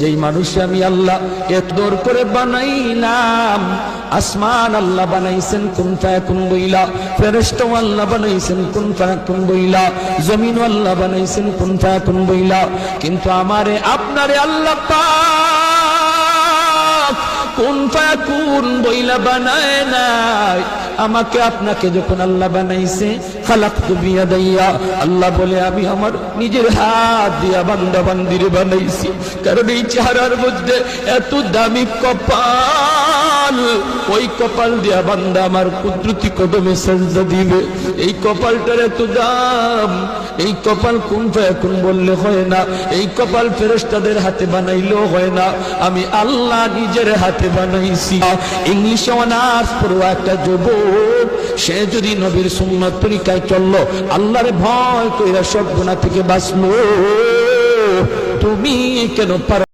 যেই মানুষ আমি আল্লাহ এত দূর করে বানাইলাম। আসমান আল্লাহ বানাইছেন কুন ফায়াকুন বইলা, ফেরেশতা আল্লাহ বানাইছেন কুন ফায়াকুন বইলা, জমিন আল্লাহ বানাইছেন কুন ফায়াকুন বইলা, কিন্তু আমারে আপনারে আল্লাহ পাক কুন ফায়াকুন বইলা বানায় নাই। আমাকে আপনাকে যখন আল্লাহ বানাইছে, খালাকতু বিয়াদাইয়া, আল্লাহ বলে আমি আমার নিজের হাত দিয়া বান্দা বান্দিরে বানাইছি। কারণ এই চেহারার মধ্যে এত দামি কপাল, ওই কপাল দিয়া বান্দা আমার কুদরতি কদমে সেজদা দিবে। এই কপালটার এত দাম। এই কপাল কুন ফায়াকুন বললে হয় না, এই কপাল ফেরেশতাদের হাতে বানাইলেও হয় না, আমি আল্লাহ নিজের হাতে বানাইছি। ইংলিশে অনার্স পড়ুয়া একটা যুবক, সে যদি নবীর সুন্নাত তরিকায় চললো, আল্লাহরে ভয় কইরা সব গুনাহ থেকে বাঁচলো, তুমি কেন পারো